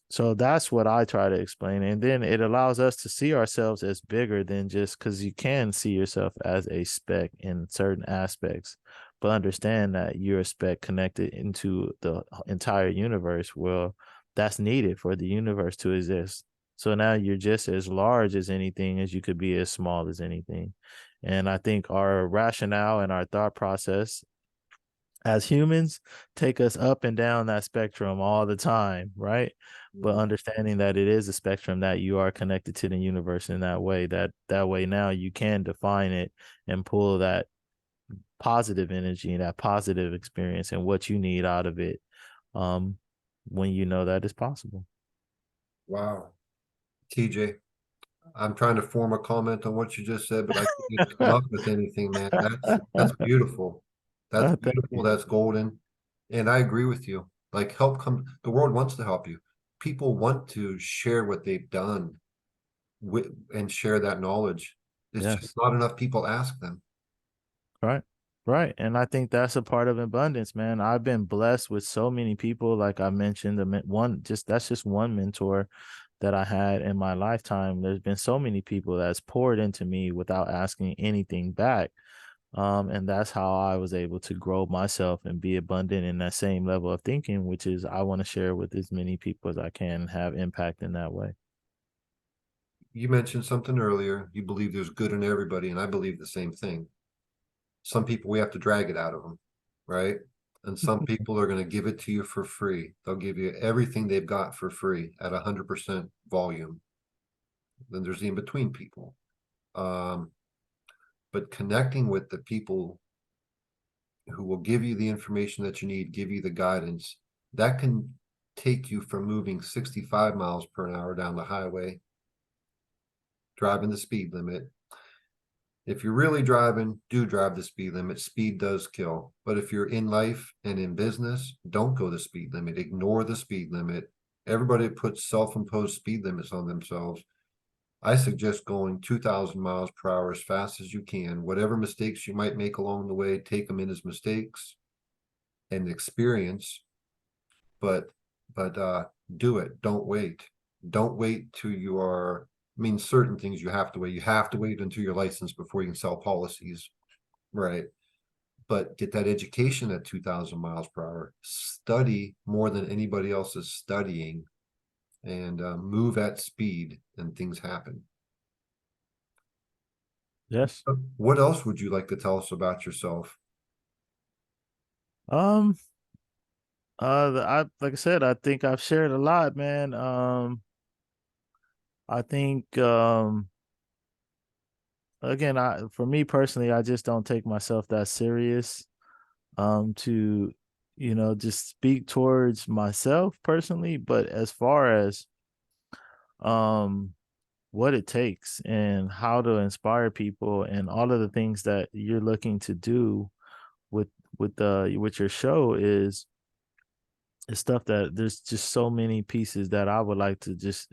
So that's what I try to explain. And then it allows us to see ourselves as bigger than just, because you can see yourself as a speck in certain aspects, but understand that you're a speck connected into the entire universe. Well, that's needed for the universe to exist. So now you're just as large as anything as you could be as small as anything. And I think our rationale and our thought process as humans take us up and down that spectrum all the time, right? But understanding that it is a spectrum, that you are connected to the universe in that way, that way now you can define it and pull that positive energy and that positive experience and what you need out of it, um when you know that is possible.
Wow. TJ, I'm trying to form a comment on what you just said, but I can't come up with anything, man. That's beautiful. That's
Thank
beautiful.
you.
That's golden. And I agree with you. Like help come, the world wants to help you. People want to share what they've done with and share that knowledge. It's just
Yes.
not enough people ask them.
Right. Right. And I think that's a part of abundance, man. I've been blessed with so many people, like I mentioned, that's just one mentor that I had in my lifetime. There's been so many people that's poured into me without asking anything back. And that's how I was able to grow myself and be abundant in that same level of thinking, which is I want to share with as many people as I can, have impact in that way.
You mentioned something earlier. You believe there's good in everybody, and I believe the same thing. Some people we have to drag it out of them, right? And some people are going to give it to you for free. They'll give you everything they've got for free at 100% volume. Then there's the in-between people. But connecting with the people who will give you the information that you need, give you the guidance, that can take you from moving 65 miles per hour down the highway, driving the speed limit. If you're really driving, do drive the speed limit. Speed does kill. But if you're in life and in business, don't go the speed limit. Ignore the speed limit. Everybody puts self-imposed speed limits on themselves. I suggest going 2,000 miles per hour as fast as you can. Whatever mistakes you might make along the way, take them in as mistakes and experience. But do it. Don't wait. Don't wait till you are. I mean, certain things you have to wait. You have to wait until you're licensed before you can sell policies, right? But get that education at 2,000 miles per hour. Study more than anybody else is studying, and move at speed, and things happen.
Yes.
What else would you like to tell us about yourself?
Um, like I said, I think I've shared a lot, man. I think, again, for me personally, I just don't take myself that serious, to, just speak towards myself personally. But as far as, um, what it takes and how to inspire people and all of the things that you're looking to do with, with your show is stuff that there's just so many pieces that I would like to just,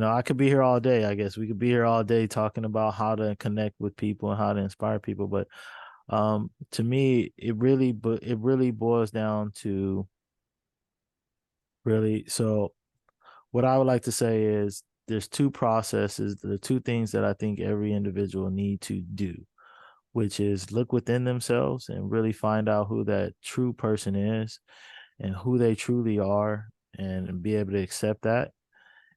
I could be here all day. I guess we could be here all day talking about how to connect with people and how to inspire people. But to me, it really boils down to really. So what I would like to say is there's two processes, the two things that I think every individual need to do, which is look within themselves and really find out who that true person is and who they truly are, and be able to accept that.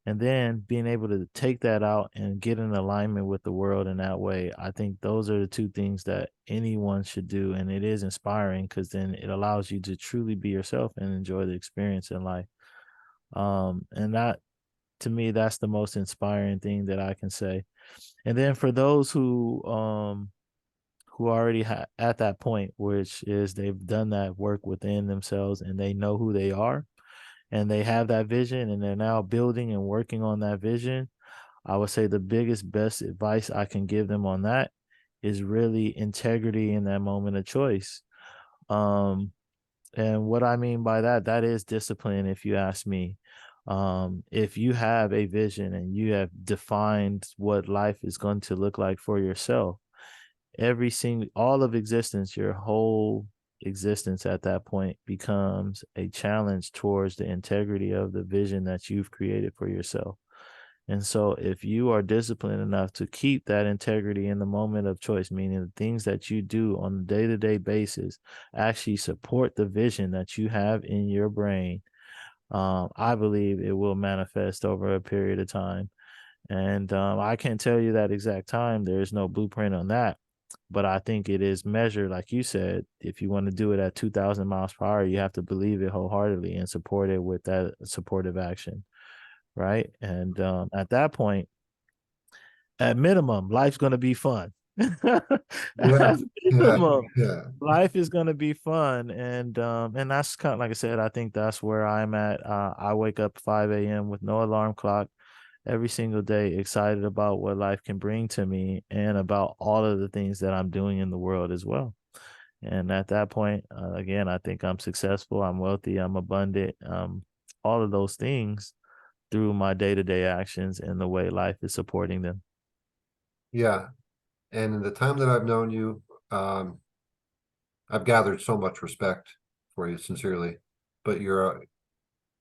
And then being able to take that out and get in alignment with the world in that way. I think those are the two things that anyone should do. And it is inspiring because then it allows you to truly be yourself and enjoy the experience in life. And that, to me, that's the most inspiring thing that I can say. And then for those who already at that point, which is they've done that work within themselves and they know who they are and they have that vision and they're now building and working on that vision, I would say the biggest, best advice I can give them on that is really integrity in that moment of choice. And what I mean by that, that is discipline, if you ask me. If you have a vision and you have defined what life is going to look like for yourself, every single, all of existence, your whole existence at that point becomes a challenge towards the integrity of the vision that you've created for yourself. And so, if you are disciplined enough to keep that integrity in the moment of choice, meaning the things that you do on a day to day basis actually support the vision that you have in your brain, I believe it will manifest over a period of time. And I can't tell you that exact time. There is no blueprint on that. But I think it is measured, like you said. If you want to do it at 2,000 miles per hour, you have to believe it wholeheartedly and support it with that supportive action. Right. And at that point, at minimum, life's going to be fun.
Yeah,
At
yeah,
minimum,
yeah,
life is going to be fun. And that's kind of, like I said, I think that's where I'm at. I wake up 5 a.m. with no alarm clock every single day, excited about what life can bring to me and about all of the things that I'm doing in the world as well. And at that point, again, I think I'm successful, I'm wealthy, I'm abundant, all of those things through my day-to-day actions and the way life is supporting them.
yeah. And in the time that I've known you, I've gathered so much respect for you, sincerely. But you're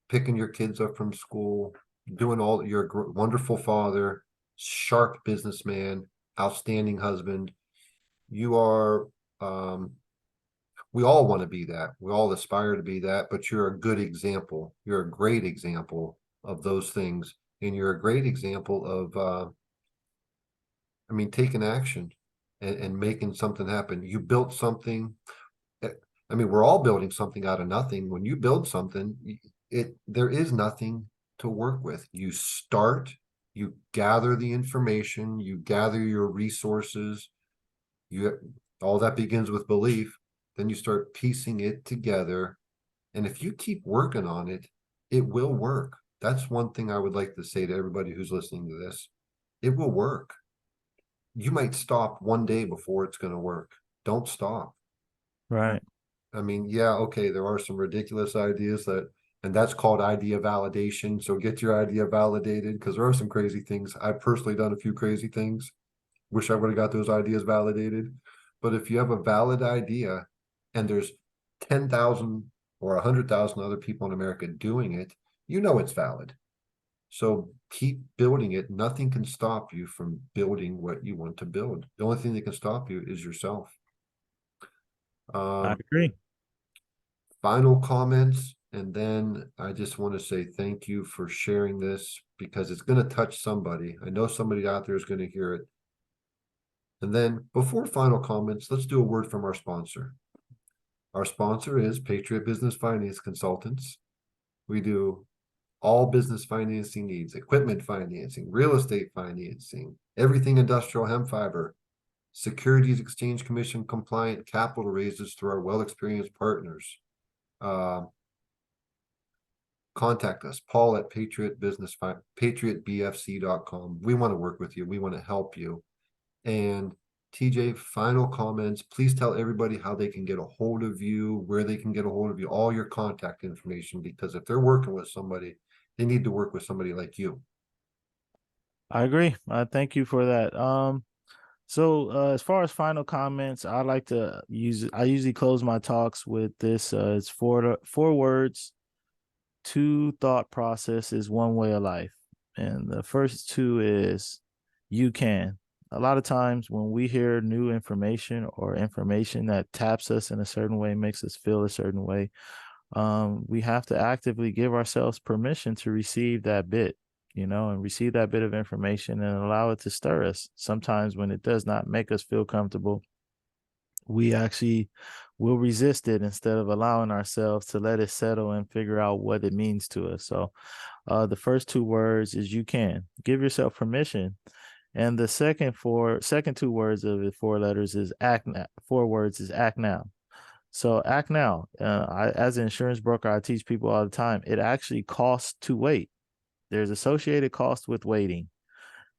picking your kids up from school, doing all, you're a wonderful father, sharp businessman, outstanding husband. You are, we all want to be that. We all aspire to be that, but you're a good example. You're a great example of those things. And you're a great example of, I mean, taking action and making something happen. You built something. I mean, we're all building something out of nothing. When you build something, there is nothing to work with. You start, you gather the information, you gather your resources, you all that begins with belief. Then you start piecing it together. And if you keep working on it, it will work. That's one thing I would like to say to everybody who's listening to this. It will work. You might stop one day before it's going to work. Don't stop.
Right.
I mean, yeah, okay, there are some ridiculous ideas and that's called idea validation. So get your idea validated, because there are some crazy things. I've personally done a few crazy things. Wish I would have got those ideas validated. But if you have a valid idea and there's 10,000 or 100,000 other people in America doing it, you know it's valid. So keep building it. Nothing can stop you from building what you want to build. The only thing that can stop you is yourself.
I
Um,
agree.
Final comments, and then I just want to say thank you for sharing this, because it's going to touch somebody. I know somebody out there is going to hear it. And then before final comments, let's do a word from our sponsor. Our sponsor is Patriot Business Finance Consultants. We do all business financing needs, equipment financing, real estate financing, everything industrial, hemp fiber, Securities Exchange Commission compliant capital raises through our well-experienced partners. Contact us, Paul at patriotbfc.com. We want to work with you. We want to help you. And TJ, final comments. Please tell everybody how they can get a hold of you, where they can get a hold of you, all your contact information, because if they're working with somebody, they need to work with somebody like you.
I agree. Thank you for that. So as far as final comments, I like to I usually close my talks with this. It's four words, two thought processes, one way of life. And the first two is you can. A lot of times when we hear new information or information that taps us in a certain way, makes us feel a certain way, we have to actively give ourselves permission to receive that bit, and receive that bit of information and allow it to stir us. Sometimes when it does not make us feel comfortable, we actually will resist it instead of allowing ourselves to let it settle and figure out what it means to us. So the first two words is you can. Give yourself permission. And the second two words of the four letters is act now. 4 words is act now. So act now. As an insurance broker, I teach people all the time, it actually costs to wait. There's associated cost with waiting.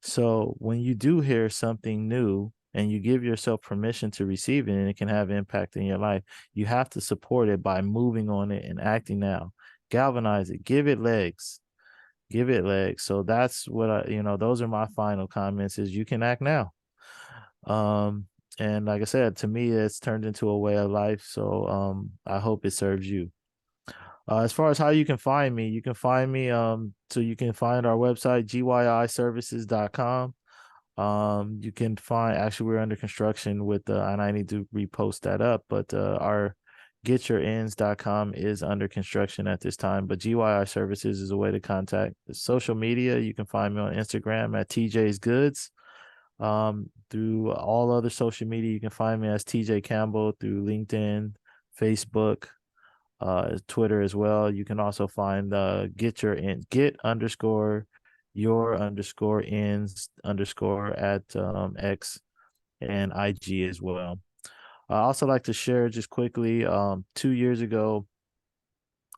So when you do hear something new, and you give yourself permission to receive it, and it can have impact in your life, you have to support it by moving on it and acting now. Galvanize it, give it legs, give it legs. So that's what those are my final comments, is you can act now. And like I said, to me, it's turned into a way of life. So I hope it serves you. As far as how you can find me, so you can find our website, gyservices.com. You can find, actually, we're under construction with and I need to repost that up, but our getyourends.com is under construction at this time. But GYI Services is a way to contact. Social media, you can find me on Instagram at TJ's Goods. Through all other social media, you can find me as TJ Campbell through LinkedIn, Facebook, Twitter as well. You can also find get underscore your underscore ends underscore at X and IG as well. I also like to share just quickly, 2 years ago,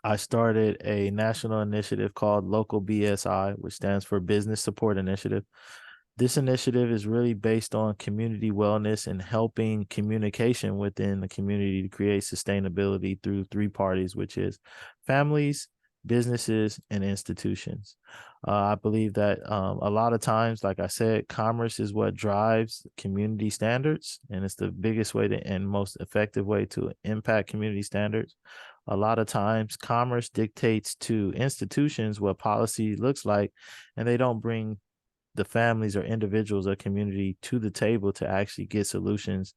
I started a national initiative called Local BSI, which stands for Business Support Initiative. This initiative is really based on community wellness and helping communication within the community to create sustainability through three parties, which is families, businesses, and institutions. I believe that a lot of times, like I said, commerce is what drives community standards, and it's the biggest way and most effective way to impact community standards. A lot of times, commerce dictates to institutions what policy looks like, and they don't bring the families or individuals or community to the table to actually get solutions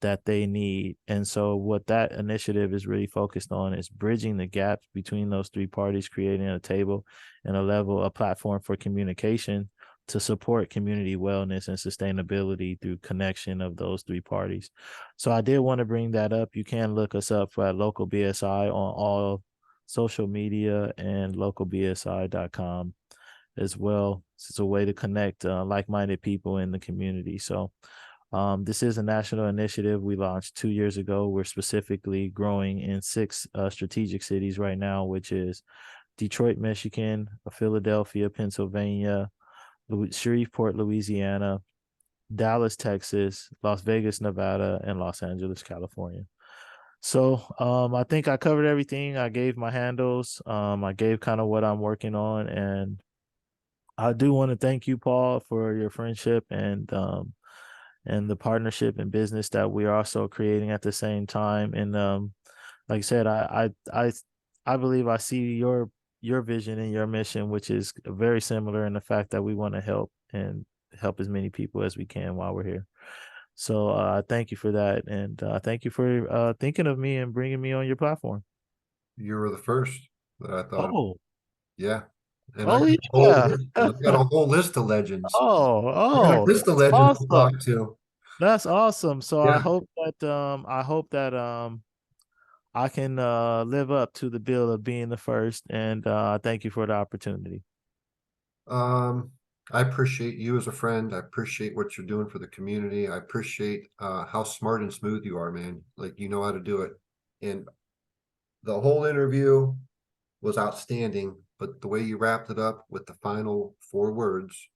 that they need. And so what that initiative is really focused on is bridging the gaps between those three parties, creating a table and a platform for communication to support community wellness and sustainability through connection of those three parties. So I did want to bring that up. You can look us up at Local BSI on all social media and localbsi.com as well. It's a way to connect like-minded people in the community. So this is a national initiative we launched 2 years ago. We're specifically growing in 6 strategic cities right now, which is Detroit, Michigan, Philadelphia, Pennsylvania, Shreveport, Louisiana, Dallas, Texas, Las Vegas, Nevada, and Los Angeles, California. So I think I covered everything. I gave my handles. I gave kind of what I'm working on, and I do want to thank you, Paul, for your friendship and the partnership and business that we are also creating at the same time. And like I said, I believe I see your vision and your mission, which is very similar in the fact that we want to help as many people as we can while we're here. So thank you for that, and thank you for thinking of me and bringing me on your platform.
You were the first that I thought of.
Oh,
Yeah. And I
oh
got a whole
yeah.
list, and I got a whole list of legends. I got a
Oh,
list of
that's
legends to
awesome.
talk to.
That's awesome. So
Yeah.
I hope that I can live up to the bill of being the first, and thank you for the opportunity.
I appreciate you as a friend. I appreciate what you're doing for the community. I appreciate how smart and smooth you are, man. Like, you know how to do it. And the whole interview was outstanding, but the way you wrapped it up with the final 4 words,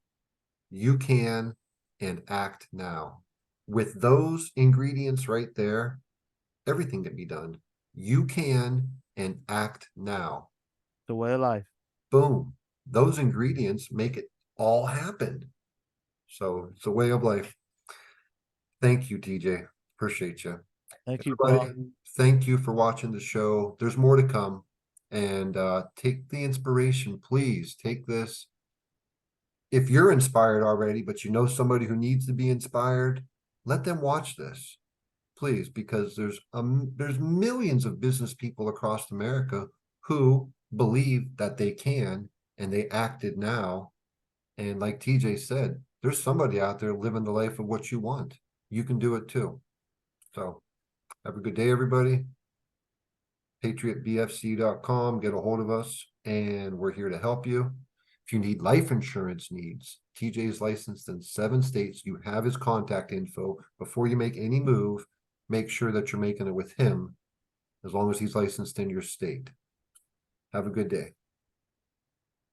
you can and act now. With those ingredients right there, everything can be done. You can and act now.
The way of life.
Boom. Those ingredients make it all happen. So it's a way of life. Thank you, TJ. Appreciate you.
Thank you, Paul.
Everybody, thank you for watching the show. There's more to come. And take the inspiration, please. Take this. If you're inspired already, but you know somebody who needs to be inspired, let them watch this, please, because there's millions of business people across America who believe that they can, and they acted now. And like TJ said, there's somebody out there living the life of what you want. You can do it too. So have a good day, everybody. PatriotBFC.com. Get a hold of us, and we're here to help you. If you need life insurance needs, TJ is licensed in 7 states. You have his contact info. Before you make any move, make sure that you're making it with him, as long as he's licensed in your state. Have a good day.